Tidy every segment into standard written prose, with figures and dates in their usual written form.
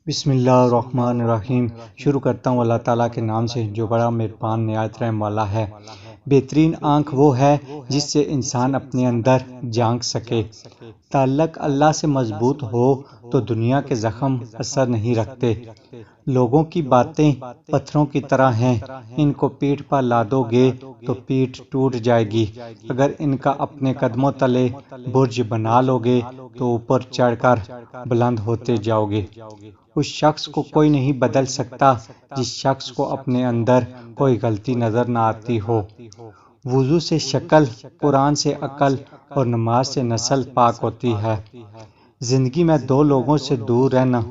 بسم اللہ الرحمن الرحیم۔ شروع کرتا ہوں اللہ تعالیٰ کے نام سے جو بڑا مہربان نہایت رحم والا ہے۔ بہترین آنکھ وہ ہے جس سے انسان اپنے اندر جھانک سکے۔ تعلق اللہ سے مضبوط ہو تو دنیا کے زخم اثر نہیں رکھتے۔ لوگوں کی باتیں پتھروں کی طرح ہیں، ان کو پیٹھ پر لادو گے تو پیٹھ ٹوٹ جائے گی۔ اگر ان کا اپنے قدموں تلے برج بنا لو گے تو اوپر چڑھ کر بلند ہوتے جاؤ گے۔ اس شخص کو کوئی نہیں بدل سکتا جس شخص کو اپنے اندر کوئی غلطی نظر نہ آتی ہو۔ وضو سے شکل، قرآن سے عقل اور نماز سے نسل پاک ہوتی ہے۔ زندگی میں دو لوگوں سے دور رہنا،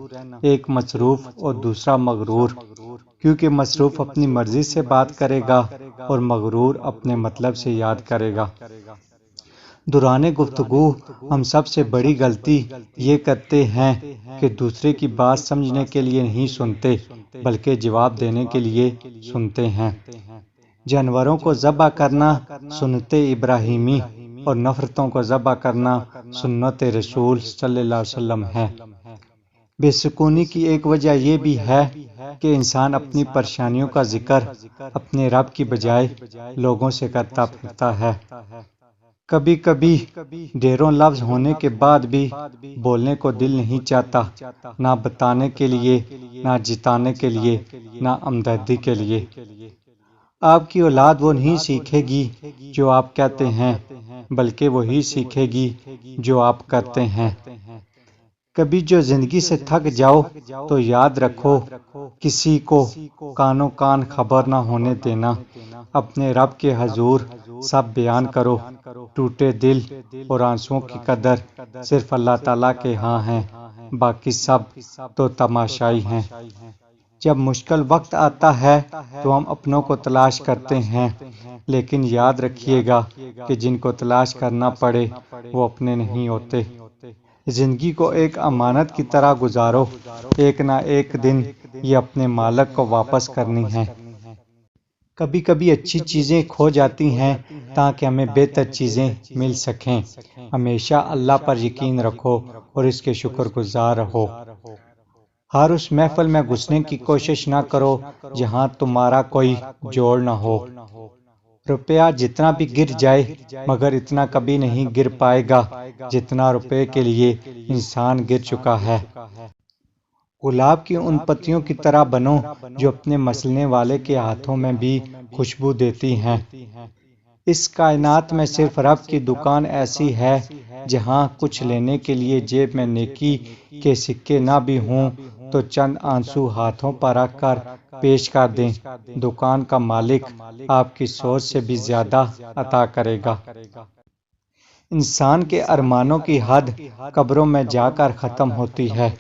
ایک مصروف اور دوسرا مغرور، کیونکہ مصروف اپنی مرضی سے بات کرے گا اور مغرور اپنے مطلب سے یاد کرے گا۔ دوران گفتگو ہم سب سے بڑی غلطی یہ کرتے ہیں کہ دوسرے کی بات سمجھنے کے لیے نہیں سنتے بلکہ جواب دینے کے لیے سنتے ہیں۔ جانوروں کو ذبح کرنا سنت ابراہیمی اور نفرتوں کو ذبح کرنا سنت رسول صلی اللہ علیہ وسلم ہے۔ بے سکونی کی ایک وجہ یہ بھی ہے کہ انسان اپنی پریشانیوں کا ذکر اپنے رب کی بجائے لوگوں سے کرتا پھرتا ہے۔ کبھی کبھی ڈھیروں لفظ ہونے کے بعد بھی بولنے کو دل نہیں چاہتا، نہ بتانے کے لیے، نہ جتانے کے لیے، نہ ہمدردی کے لیے۔ آپ کی اولاد وہ نہیں سیکھے گی جو آپ کہتے ہیں بلکہ وہی سیکھے گی جو آپ کرتے ہیں۔ کبھی جو زندگی سے تھک جاؤ تو یاد رکھو کسی کو کانوں کان خبر نہ ہونے دینا۔ اپنے رب کے حضور سب بیان کرو۔ ٹوٹے دل اور آنسوؤں کی قدر صرف اللہ تعالیٰ کے ہاں ہے، باقی سب تو تماشائی ہیں۔ جب مشکل وقت آتا ہے تو ہم اپنوں کو تلاش کرتے ہیں، لیکن یاد رکھیے گا کہ جن کو تلاش کرنا پڑے وہ اپنے نہیں ہوتے۔ زندگی کو ایک امانت کی طرح گزارو، ایک نہ ایک دن یہ اپنے مالک کو واپس کرنی ہے۔ کبھی کبھی اچھی چیزیں کھو جاتی ہیں تاکہ ہمیں بہتر چیزیں مل سکیں۔ ہمیشہ اللہ پر یقین رکھو اور اس کے شکر گزار رہو۔ ہر اس محفل میں گھسنے کی کوشش نہ کرو جہاں تمہارا کوئی جوڑ نہ ہو۔ روپیہ جتنا بھی گر جائے مگر اتنا کبھی نہیں گر پائے گا جتنا روپے کے لیے انسان گر چکا ہے۔ گلاب کی ان پتیوں کی طرح بنو جو اپنے مسلنے والے کے ہاتھوں میں بھی خوشبو دیتی ہیں۔ اس کائنات میں صرف رب کی دکان ایسی ہے جہاں کچھ لینے کے لیے جیب میں نیکی کے سکے نہ بھی ہوں تو چند آنسو ہاتھوں پر رکھ کر پیش کر دیں، دکان کا مالک آپ کی سوچ سے بھی زیادہ عطا کرے گا۔ انسان کے ارمانوں کی حد قبروں میں جا کر ختم ہوتی ہے۔